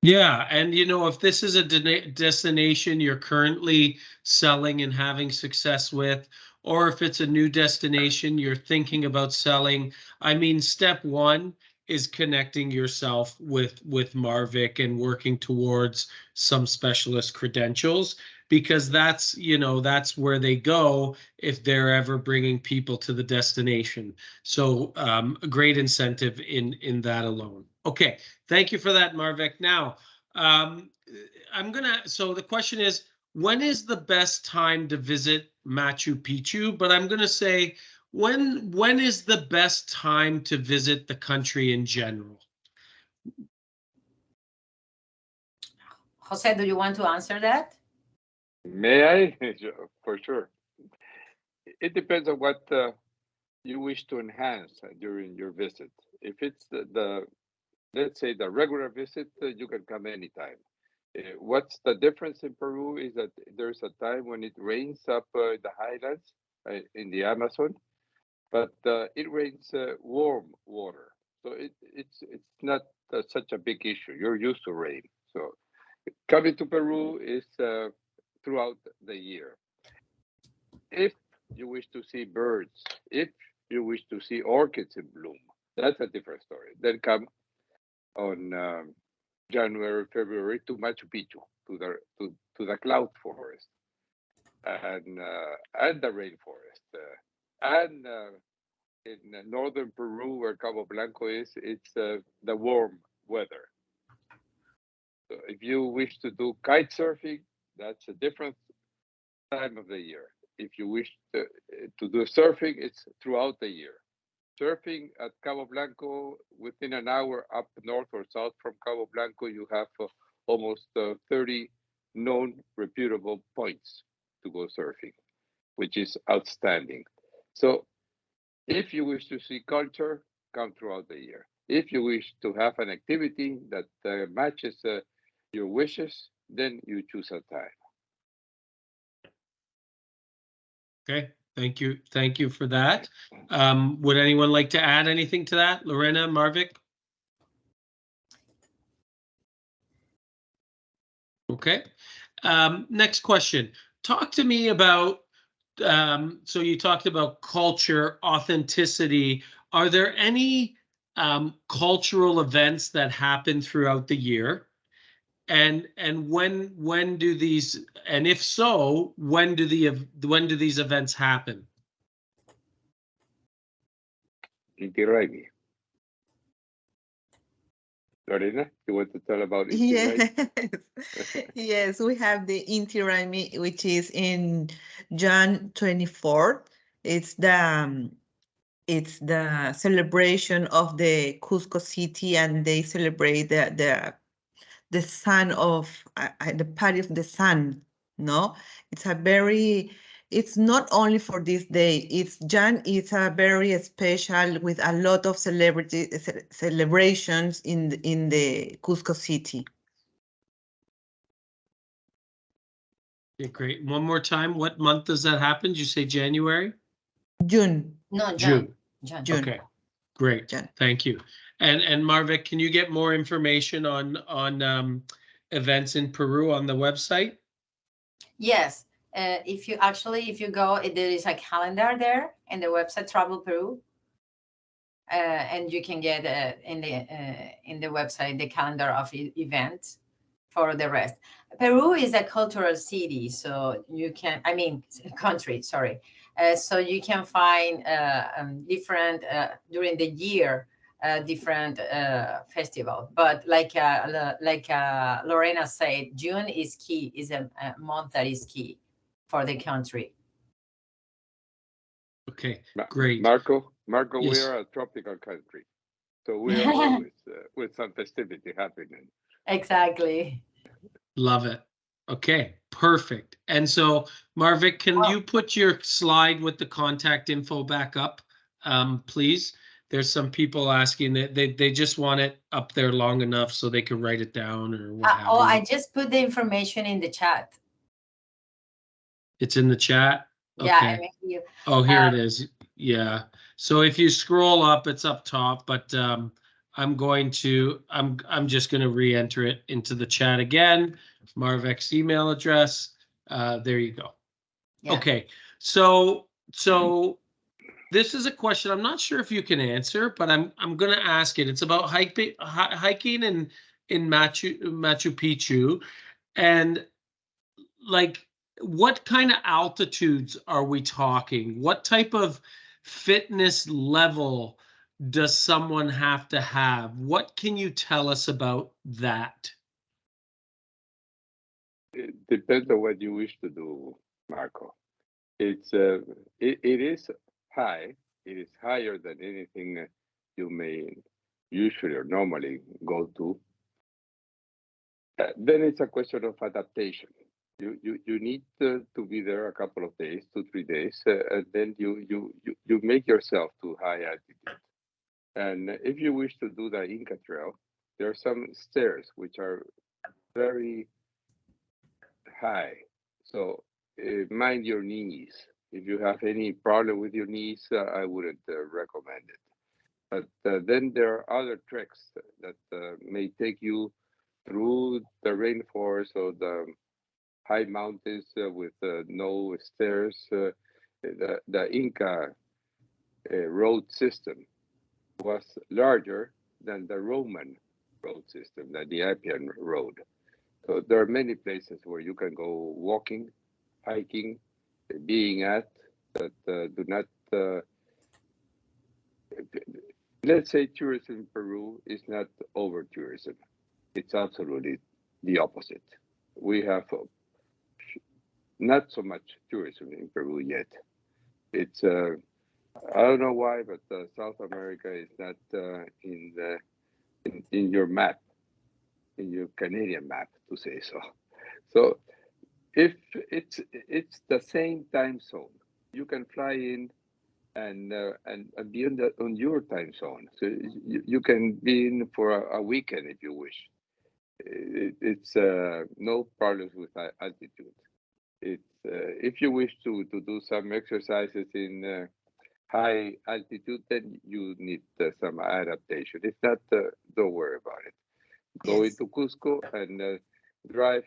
Yeah, and if this is a destination you're currently selling and having success with, or if it's a new destination you're thinking about selling, I mean, step one is connecting yourself with Marvik and working towards some specialist credentials, because that's where they go if they're ever bringing people to the destination. So a great incentive in that alone. Okay, thank you for that, Marvik. Now, so the question is, when is the best time to visit Machu Picchu? But I'm going to say, when is the best time to visit the country in general? Jose, do you want to answer that? May I? For sure. it depends on what you wish to enhance during your visit. If it's let's say the regular visit, you can come anytime. What's the difference in Peru is that there's a time when it rains up the highlands in the Amazon, but it rains warm water, so it's not such a big issue. You're used to rain, so coming to Peru is throughout the year. If you wish to see birds, if you wish to see orchids in bloom, that's a different story. Then come on January, February to Machu Picchu, to the cloud forest and the rainforest, and in northern Peru where Cabo Blanco is, it's the warm weather. So if you wish to do kite surfing, that's a different time of the year. If you wish to do surfing, it's throughout the year. Surfing at Cabo Blanco, within an hour up north or south from Cabo Blanco, you have almost 30 known reputable points to go surfing, which is outstanding. So if you wish to see culture, come throughout the year. If you wish to have an activity that matches your wishes, then you choose a time. Okay, thank you. Thank you for that. Would anyone like to add anything to that? Lorena, Marvick? Okay. Next question. Talk to me about, so you talked about culture, authenticity. Are there any cultural events that happen throughout the year? And when do these, and if so, when do these events happen? Inti Raimi. Lorena, you want to tell about Inti Raimi? Yes, yes, we have the Inti Raymi, which is in Jan 24th. It's the celebration of the Cusco city, and they celebrate the sun of the party of the sun. No, it's not only for this day. It's Jan is a very special with a lot of celebrations in the Cusco city. Okay, great. One more time, what month does that happen? Did you say January? June. No, June. June. Okay, great. June. Thank you. And Marvick, can you get more information on events in Peru on the website? Yes. If you go, there is a calendar there in the website Travel Peru, and you can get in the website the calendar of events for the rest. Peru is a cultural city, so you can, country, sorry. So you can find different during the year different festival. But like Lorena said, June is key, is a month that is key for the country. Okay, great. Marco, Yes. We are a tropical country, so we are always with some festivity happening. Exactly. Love it. Okay, perfect. And so, Marvick, can you put your slide with the contact info back up, please? There's some people asking that they just want it up there long enough so they can write it down or what have you. I just put the information in the chat. It's in the chat? Yeah. Okay. Oh, here it is. Yeah. So if you scroll up, it's up top, but I'm just going to re-enter it into the chat again. Marvick's email address. There you go. Yeah. Okay. So this is a question I'm not sure if you can answer, but I'm going to ask it. It's about hiking in Machu Picchu, and like, what kind of altitudes are we talking? What type of fitness level does someone have to have? What can you tell us about that? It depends on what you wish to do, Marco. It is high. It is higher than anything you may usually or normally go to. Then it's a question of adaptation. You need to be there a couple of days, 2-3 days, and then you make yourself to high altitude. And if you wish to do the Inca Trail, there are some stairs which are very high. So mind your knees. If you have any problem with your knees, I wouldn't recommend it. But then there are other treks that may take you through the rainforest or the high mountains with no stairs. The Inca road system was larger than the Roman road system, the Appian road. So there are many places where you can go walking, hiking, being at that do not. Let's say tourism in Peru is not over tourism. It's absolutely the opposite. We have not so much tourism in Peru yet. It's I don't know why, but South America is not in your map, in your Canadian map, to say so. So if it's the same time zone, you can fly in and be on your time zone. So you can be in for a weekend if you wish. It's no problems with altitude. It's if you wish to do some exercises in high altitude, then you need some adaptation. If not, don't worry about it. Go Yes. into Cusco and drive,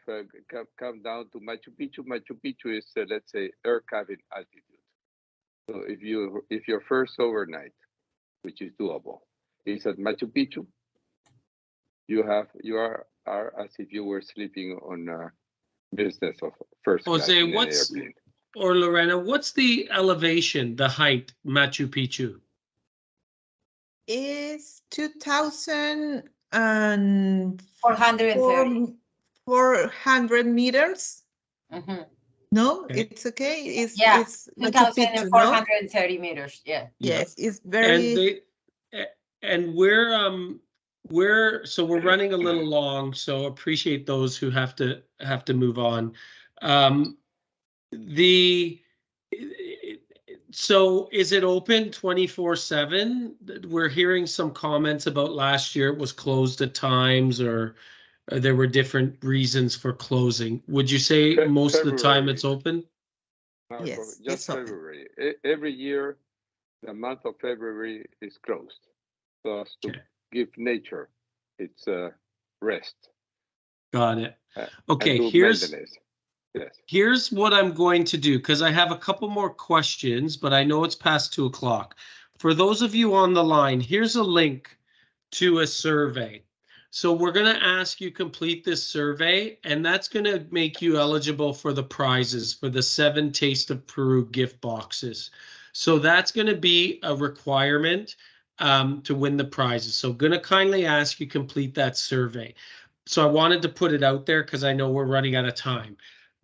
come down to Machu Picchu. Machu Picchu is, let's say, air cabin altitude. So if your first overnight, which is doable, is at Machu Picchu, you are as if you were sleeping on business of first class Jose, in an airplane. or Lorena, what's the elevation, the height, Machu Picchu? Is 2,430 400 meters. Mhm. No, Okay. it's okay. It's Yeah, it's Machu Picchu, no? 2,430 meters. Yeah. Yes, it's And very. so we're running a little long, so appreciate those who have to move on. So is it open 24/7? We're hearing some comments about last year it was closed at times, or there were different reasons for closing. Would you say most of the time it's open? Marco, Yes, just it's open. February. Every year, the month of February is closed, so as to Okay. give nature its rest. Got it. And Okay, do here's maintenance. Yes. Here's what I'm going to do, because I have a couple more questions, but I know it's past 2 o'clock. For those of you on the line, here's a link to a survey. So we're going to ask you complete this survey, and that's going to make you eligible for the prizes for the 7 Taste of Peru gift boxes. So that's going to be a requirement to win the prizes. So going to kindly ask you complete that survey. So I wanted to put it out there because I know we're running out of time.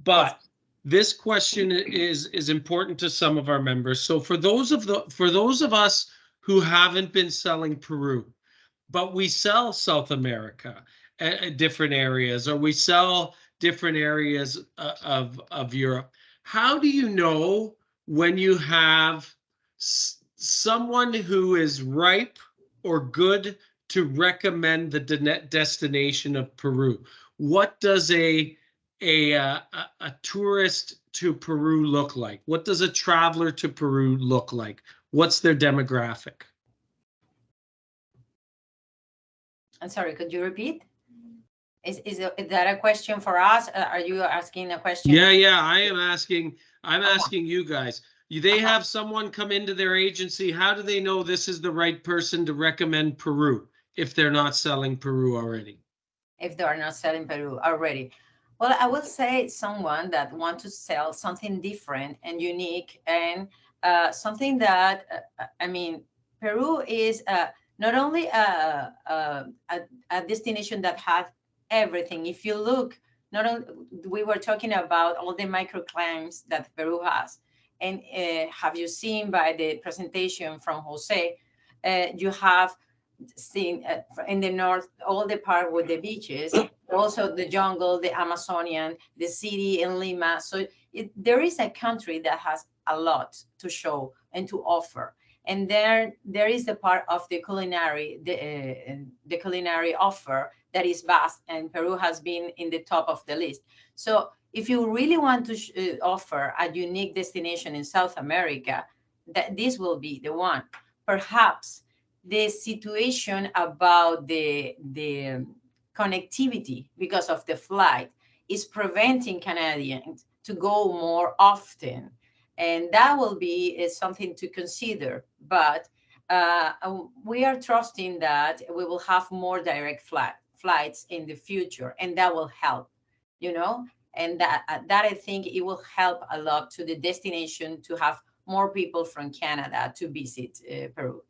But this question is important to some of our members. So for those of us who haven't been selling Peru, but we sell South America at different areas, or we sell different areas of Europe, how do you know when you have someone who is ripe or good to recommend the destination of Peru? What does a tourist to Peru look like? What does a traveler to Peru look like? What's their demographic? I'm sorry, could you repeat? Is that a question for us? Are you asking a question? Yeah, I'm asking you guys. They have someone come into their agency. How do they know this is the right person to recommend Peru if they're not selling Peru already? If they are not selling Peru already. Well, I will say someone that wants to sell something different and unique, and something that, I mean, Peru is not only a destination that has everything. If you look, not only, we were talking about all the microclimates that Peru has, and have you seen by the presentation from Jose, you have seen in the north all the part with the beaches, also the jungle, the Amazonian, the city in Lima. So there is a country that has a lot to show and to offer. And there is the part of the culinary, the culinary offer that is vast, and Peru has been in the top of the list. So if you really want to offer a unique destination in South America, that this will be the one. Perhaps the situation about the connectivity because of the flight is preventing Canadians to go more often. And that will be something to consider. But we are trusting that we will have more direct flights in the future, and that will help, you know, and that I think it will help a lot to the destination to have more people from Canada to visit Peru.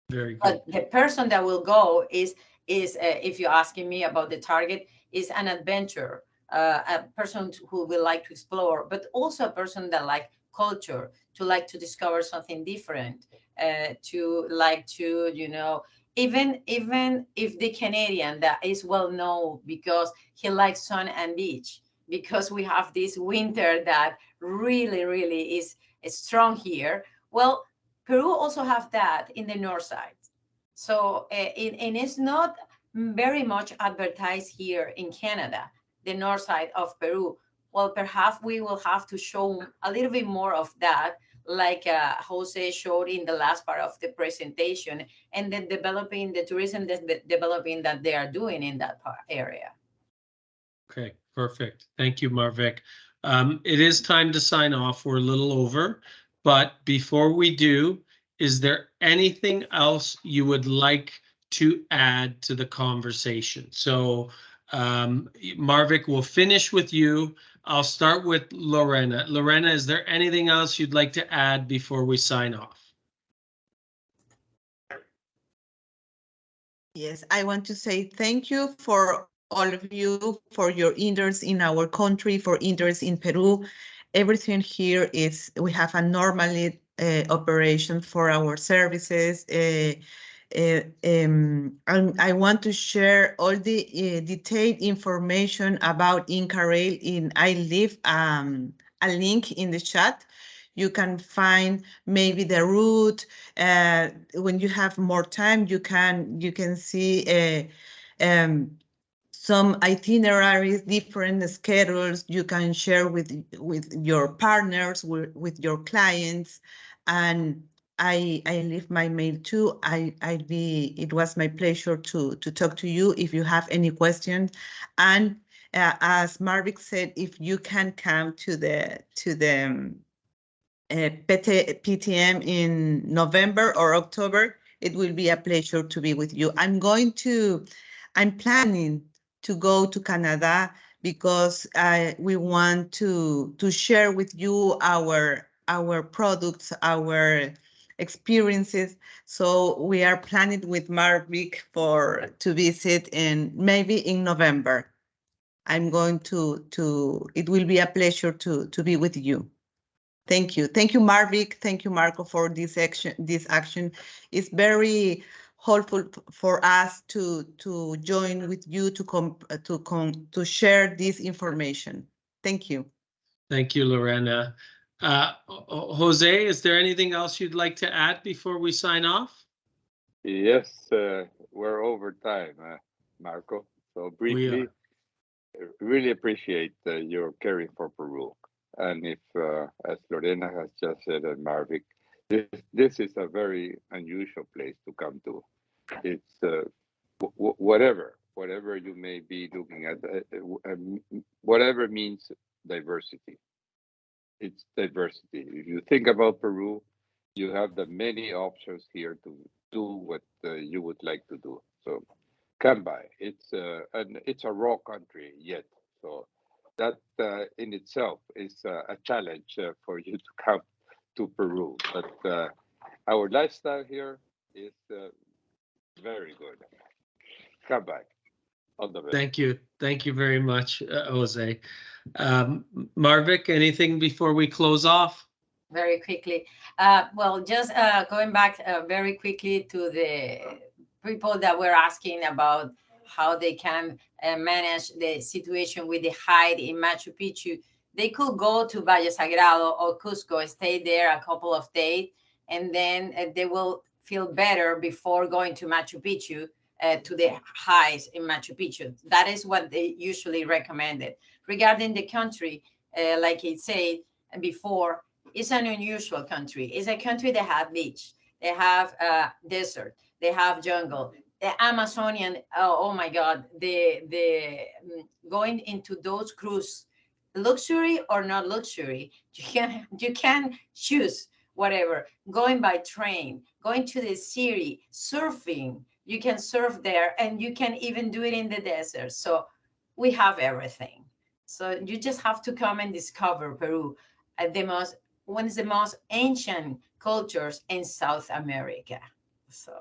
Very good. But the person that will go is if you're asking me about the target, is an adventurer, a person who will like to explore, but also a person that like culture, to like to discover something different, to like to, you know, even if the Canadian that is well known because he likes sun and beach, because we have this winter that really is strong here. Well, Peru also have that in the north side. So, and it's not very much advertised here in Canada, the north side of Peru. Well, perhaps we will have to show a little bit more of that, like Jose showed in the last part of the presentation, and then developing the tourism developing that they are doing in that area. Okay, perfect. Thank you, Marvick. It is time to sign off. We're a little over, but before we do, is there anything else you would like to add to the conversation? So Marvick, we'll finish with you. I'll start with Lorena. Lorena, is there anything else you'd like to add before we sign off? Yes, I want to say thank you for all of you for your interest in our country, for interest in Peru. Everything here is, we have a normally operation for our services. I want to share all the detailed information about Inca Rail. I leave a link in the chat. You can find maybe the route. When you have more time, you can see some itineraries, different schedules you can share with your partners, with your clients. And I leave my mail too. It was my pleasure to talk to you if you have any questions. And as Marvick said, if you can come to the PTM in November or October, it will be a pleasure to be with you. I'm planning to go to Canada because we want to share with you our products, our experiences. So we are planning with Marvick to visit maybe in November. I'm going it will be a pleasure to be with you. Thank you. Thank you, Marvick. Thank you, Marco, for this action. It's very helpful for us to join with you to share this information. Thank you. Thank you, Lorena. Jose, is there anything else you'd like to add before we sign off? Yes, we're over time, Marco. So briefly, really appreciate your caring for Peru. And if, as Lorena has just said, and Marvick, this is a very unusual place to come to. It's whatever you may be looking at, whatever means diversity. It's diversity. If you think about Peru, you have the many options here to do what you would like to do. So come by. It's a raw country yet. So that in itself is a challenge for you to come to Peru. But our lifestyle here is very good. Come back. All the best. Thank you. Thank you very much, Jose. Marvick, anything before we close off? Very quickly. Well, just going back very quickly to the people that were asking about how they can manage the situation with the height in Machu Picchu, they could go to Valle Sagrado or Cusco, stay there a couple of days, and then they will feel better before going to Machu Picchu, to the highs in Machu Picchu. That is what they usually recommended. Regarding the country, like I said before, it's an unusual country. It's a country that have beach, they have desert, they have jungle, the Amazonian. Oh my God, the going into those cruise, luxury or not luxury, you can choose whatever. Going by train, going to the city, surfing. You can surf there, and you can even do it in the desert. So we have everything. So you just have to come and discover Peru, one of the most ancient cultures in South America. So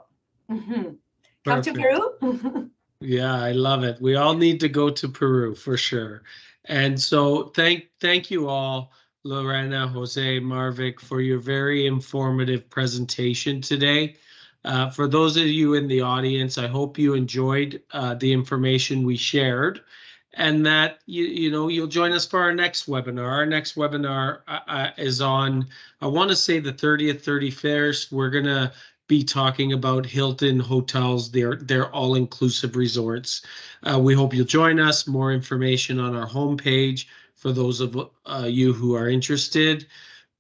come to Peru. Yeah, I love it. We all need to go to Peru for sure. And so thank you all, Lorena, Jose, Marvick, for your very informative presentation today. For those of you in the audience, I hope you enjoyed the information we shared, and that you'll join us for our next webinar. Our next webinar is on, I want to say, the 30th, 31st. We're gonna be talking about Hilton hotels, their all-inclusive resorts. We hope you'll join us. More information on our homepage for those of you who are interested.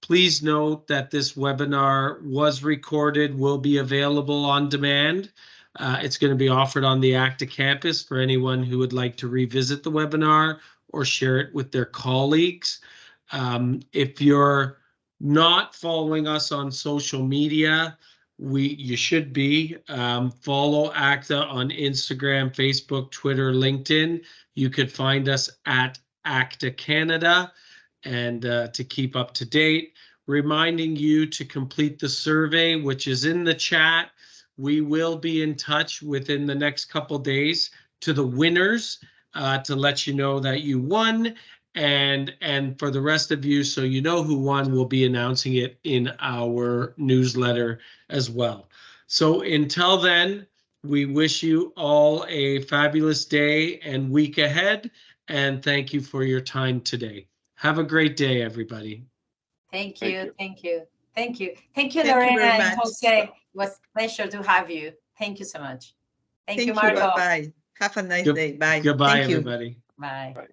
Please note that this webinar was recorded, will be available on demand. It's going to be offered on the ACTA campus for anyone who would like to revisit the webinar or share it with their colleagues. If you're not following us on social media, you should be. Follow ACTA on Instagram, Facebook, Twitter, LinkedIn. You could find us at ACTA Canada, and to keep up to date. Reminding you to complete the survey, which is in the chat. We will be in touch within the next couple days to the winners to let you know that you won. And for the rest of you, so you know who won, we'll be announcing it in our newsletter as well. So until then, we wish you all a fabulous day and week ahead. And thank you for your time today. Have a great day, everybody. Thank you. Thank you, Lorena and Jose. It was a pleasure to have you. Thank you so much. Thank you, Marco. Bye. Have a nice day. Bye. Goodbye, Thank you. everybody. Bye. Bye.